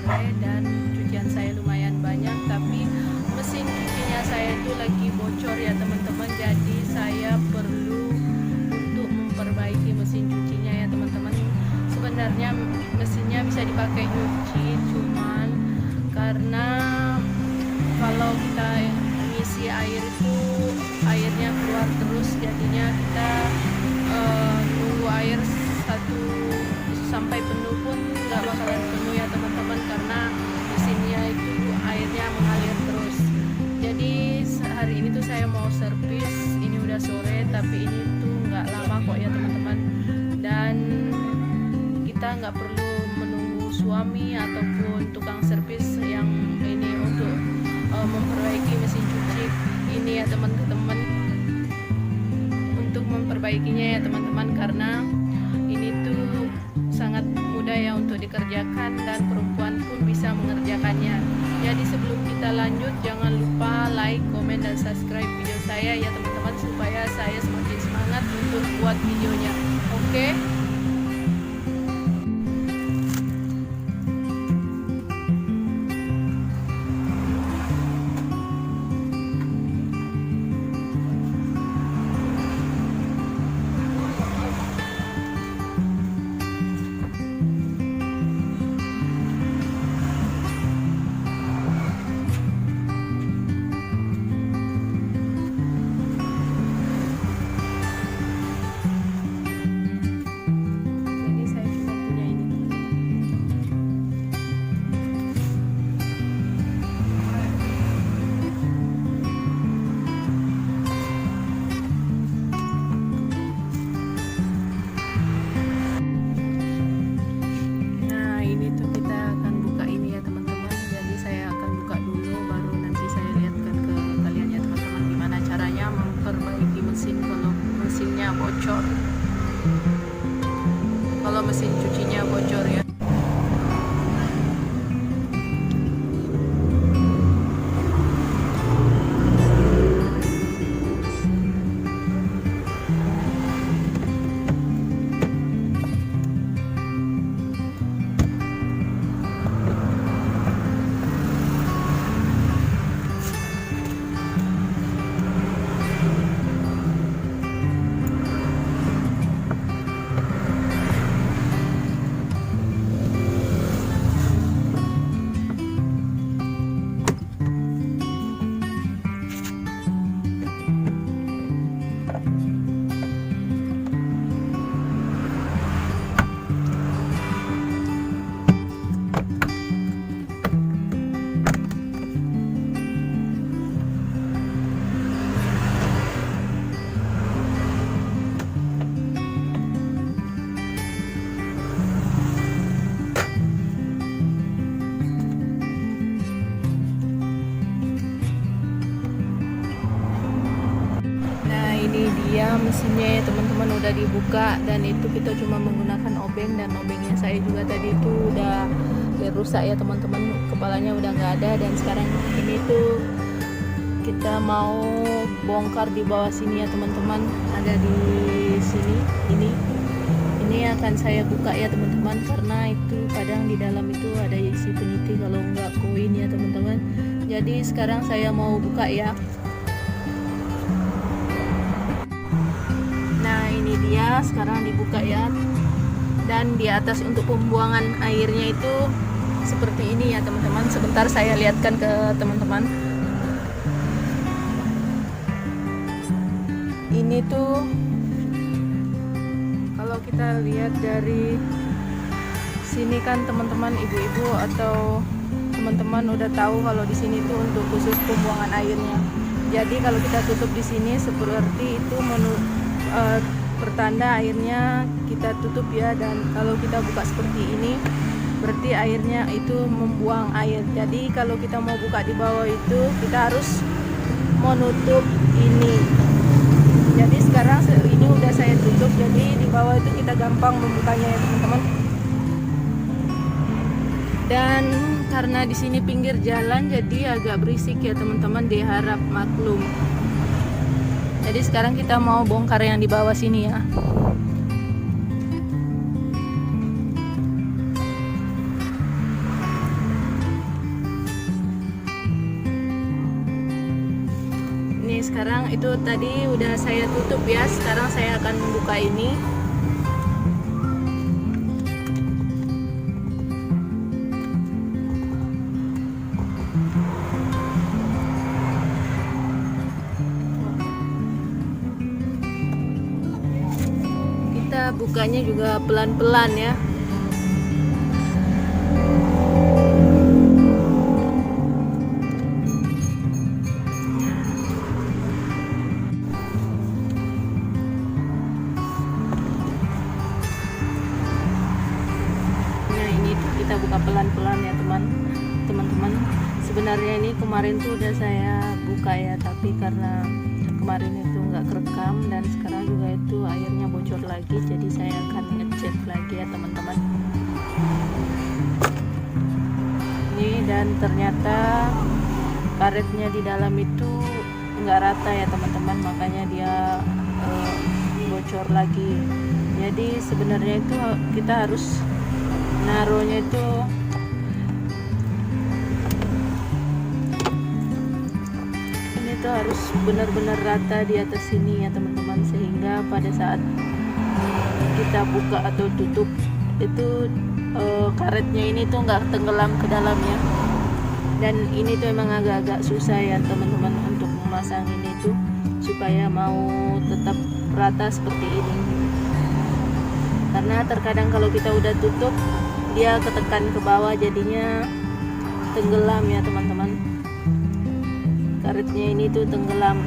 sore dan cucian saya lumayan banyak, tapi mesin cucinya saya itu lagi bocor ya teman-teman, jadi saya perlu untuk memperbaiki mesin cucinya ya teman-teman. Sebenarnya mesinnya bisa dipakai nyuci, cuman karena kalau kita ngisi air itu airnya keluar terus, jadinya kita nunggu air satu sampai penuh pun nggak bakalan penuh ya teman-teman, karena mesinnya itu airnya mengalir terus. Jadi hari ini tuh saya mau servis, ini udah sore tapi ini tuh nggak lama kok ya teman-teman, dan kita nggak perlu menunggu suami ataupun tukang servis yang ini untuk memperbaiki mesin cuci ini ya teman-teman, untuk memperbaikinya ya teman-teman, karena ini tuh sangat mudah ya untuk dikerjakan dan perempuan pun bisa mengerjakannya. Jadi sebelum kita lanjut, jangan lupa like, komen, dan subscribe video saya ya teman-teman, supaya saya semakin semangat untuk buat videonya. Oke? Bocor kalau mesin cucinya bocor ya. Ini dia mesinnya ya teman-teman, udah dibuka, dan itu kita cuma menggunakan obeng, dan obengnya saya juga tadi itu udah rusak ya teman-teman, kepalanya udah nggak ada. Dan sekarang ini tuh kita mau bongkar di bawah sini ya teman-teman, ada di sini. Ini akan saya buka ya teman-teman, karena itu kadang di dalam itu ada isi peniti, kalau nggak koin ya teman-teman. Jadi sekarang saya mau buka ya. Ini dia sekarang dibuka ya, dan di atas untuk pembuangan airnya itu seperti ini ya teman-teman. Sebentar saya lihatkan ke teman-teman. Ini tuh kalau kita lihat dari sini kan teman-teman, ibu-ibu atau teman-teman udah tahu kalau di sini tuh untuk khusus pembuangan airnya. Jadi kalau kita tutup di sini seperti itu pertanda airnya kita tutup ya, dan kalau kita buka seperti ini berarti airnya itu membuang air. Jadi kalau kita mau buka di bawah itu kita harus menutup ini. Jadi sekarang ini udah saya tutup, jadi di bawah itu kita gampang membukanya ya teman-teman. Dan karena di sini pinggir jalan jadi agak berisik ya teman-teman, diharap maklum. Jadi sekarang kita mau bongkar yang di bawah sini ya. sekarang itu tadi udah saya tutup ya. Sekarang saya akan membuka ini. Kita bukanya juga pelan-pelan ya. Kita buka pelan-pelan ya teman-teman. Sebenarnya ini kemarin tuh udah saya buka ya, tapi karena kemarin itu nggak kerekam dan sekarang juga itu airnya bocor lagi, jadi saya akan ngecek lagi ya teman-teman. Ini dan ternyata karetnya di dalam itu nggak rata ya teman-teman, makanya dia bocor lagi. Jadi sebenarnya itu kita harus naruhnya itu ini tuh harus benar-benar rata di atas sini ya teman-teman, sehingga pada saat kita buka atau tutup itu karetnya ini tuh nggak tenggelam ke dalamnya. Dan ini tuh emang agak-agak susah ya teman-teman untuk memasang ini tuh supaya mau tetap rata seperti ini, karena terkadang kalau kita udah tutup dia ketekan ke bawah, jadinya tenggelam ya teman-teman. Karetnya ini tuh tenggelam.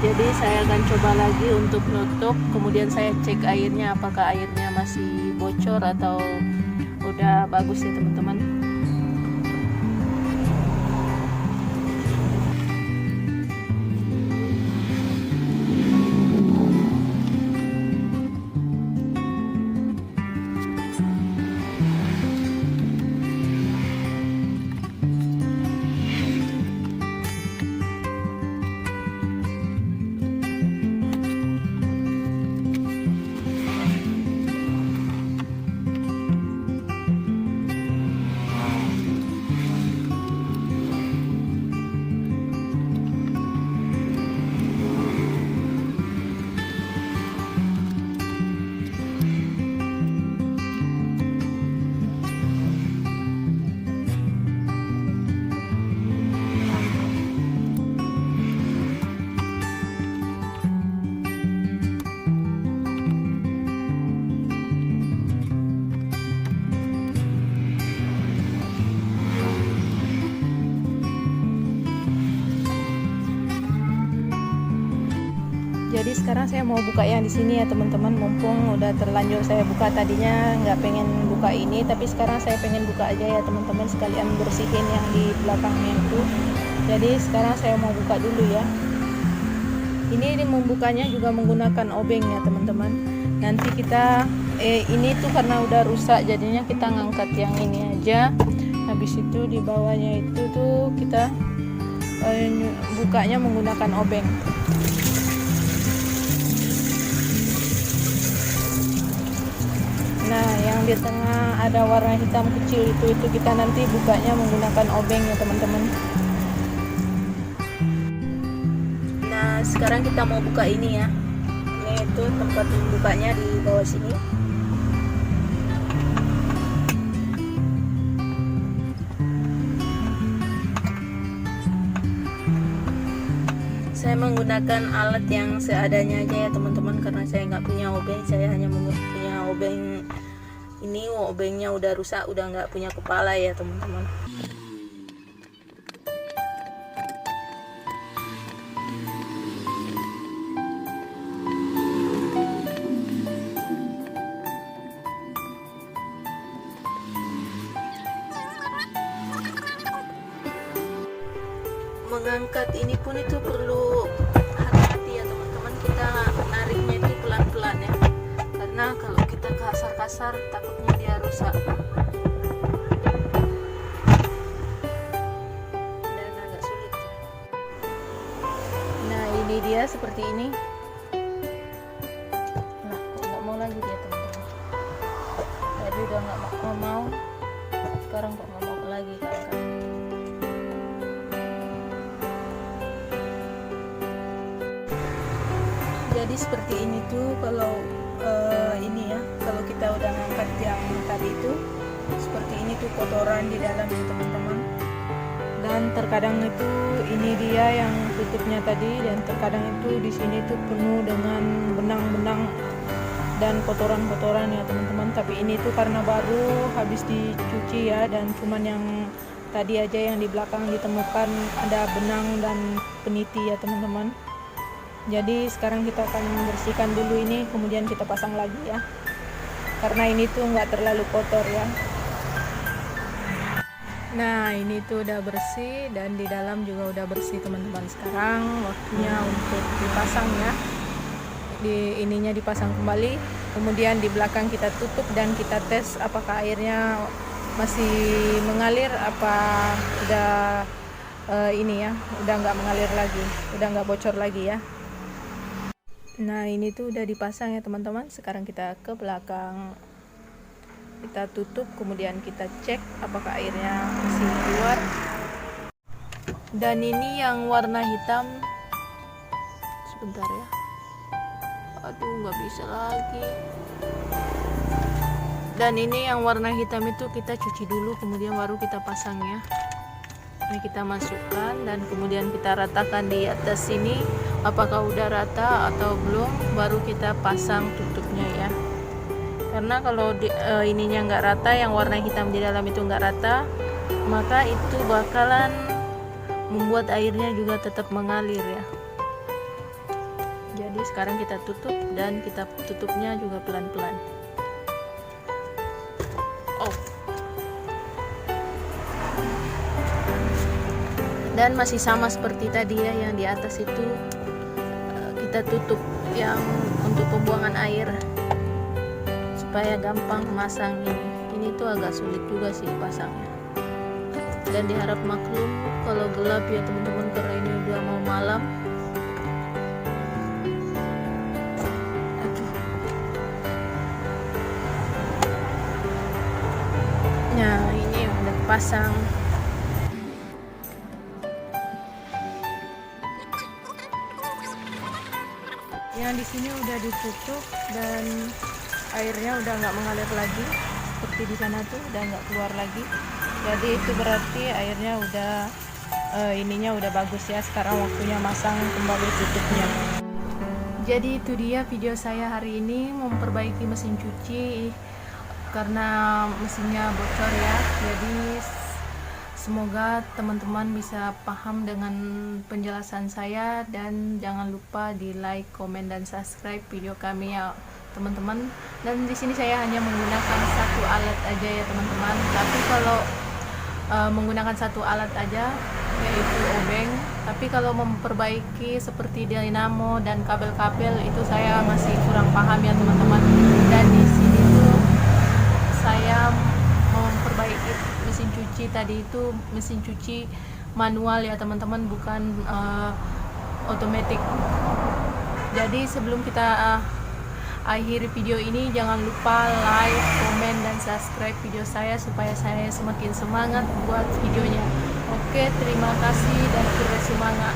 Jadi saya akan coba lagi untuk nutup, kemudian saya cek airnya, apakah airnya masih bocor atau udah bagus ya teman-teman. Jadi sekarang saya mau buka yang di sini ya teman-teman, mumpung udah terlanjur saya buka. Tadinya nggak pengen buka ini, tapi sekarang saya pengen buka aja ya teman-teman, sekalian bersihin yang di belakangnya itu. Jadi sekarang saya mau buka dulu ya. Ini membukanya juga menggunakan obeng ya teman-teman. Nanti kita ini tuh karena udah rusak, jadinya kita ngangkat yang ini aja. Habis itu di bawahnya itu tuh kita bukanya menggunakan obeng. Nah, yang di tengah ada warna hitam kecil itu kita nanti bukanya menggunakan obeng ya teman-teman. Nah, sekarang kita mau buka ini ya. Ini itu tempat bukanya di bawah sini. Saya menggunakan alat yang seadanya aja ya teman-teman, karena saya nggak punya obeng. Saya hanya punya obeng ini, obengnya udah rusak, udah nggak punya kepala ya teman-teman. Mengangkat ini pun itu perlu hati-hati ya teman-teman, kita nariknya itu pelan-pelan ya, karena kalau kita kasar-kasar takutnya dia rusak dan agak sulit ya. Nah, ini dia seperti ini. Nah, kok nggak mau lagi dia teman-teman. Tadi udah nggak mau, sekarang kok nggak mau lagi kakak. Jadi seperti ini tuh kalau ini ya, kalau kita udah ngangkat yang tadi itu seperti ini tuh kotoran di dalam ya teman-teman. Dan terkadang itu ini dia yang tutupnya tadi, dan terkadang itu di sini tuh penuh dengan benang-benang dan kotoran-kotoran ya teman-teman. Tapi ini tuh karena baru habis dicuci ya, dan cuman yang tadi aja yang di belakang ditemukan ada benang dan peniti ya teman-teman. Jadi sekarang kita akan membersihkan dulu ini, kemudian kita pasang lagi ya, karena ini tuh nggak terlalu kotor ya. Nah ini tuh udah bersih dan di dalam juga udah bersih teman-teman. Sekarang waktunya untuk dipasang ya. Di ininya dipasang kembali, kemudian di belakang kita tutup dan kita tes apakah airnya masih mengalir apa udah ini ya, udah nggak mengalir lagi, udah nggak bocor lagi ya. Nah ini tuh udah dipasang ya teman-teman. Sekarang kita ke belakang, kita tutup, kemudian kita cek apakah airnya masih keluar. Dan ini yang warna hitam, sebentar ya, aduh nggak bisa lagi. Dan ini yang warna hitam itu kita cuci dulu, kemudian baru kita pasang ya. Ini kita masukkan dan kemudian kita ratakan di atas sini apakah udah rata atau belum, baru kita pasang tutupnya ya. Karena kalau ininya nggak rata, yang warna hitam di dalam itu nggak rata, maka itu bakalan membuat airnya juga tetap mengalir ya. Jadi sekarang kita tutup dan kita tutupnya juga pelan-pelan. Dan masih sama seperti tadi ya, yang di atas itu kita tutup yang untuk pembuangan air supaya gampang masang ini. Ini tuh agak sulit juga sih pasangnya. Dan diharap maklum kalau gelap ya teman-teman, karena ini udah mau malam. Nah ini udah pasang. Yang di sini udah ditutup dan airnya udah nggak mengalir lagi seperti di sana tuh, udah nggak keluar lagi. Jadi itu berarti airnya udah ininya udah bagus ya. Sekarang waktunya masang kembali tutupnya. Jadi itu dia video saya hari ini, memperbaiki mesin cuci karena mesinnya bocor ya. Jadi semoga teman-teman bisa paham dengan penjelasan saya, dan jangan lupa di like, komen, dan subscribe video kami ya teman-teman. Dan di sini saya hanya menggunakan satu alat aja ya teman-teman. Tapi kalau menggunakan satu alat aja, yaitu obeng. Tapi kalau memperbaiki seperti dinamo dan kabel-kabel itu saya masih kurang paham ya teman-teman. Dan di sini tuh saya memperbaiki mesin cuci tadi itu, mesin cuci manual ya teman-teman, bukan otomatis. Jadi sebelum kita akhir video ini, jangan lupa like, komen, dan subscribe video saya supaya saya semakin semangat buat videonya. Oke, terima kasih dan terus semangat.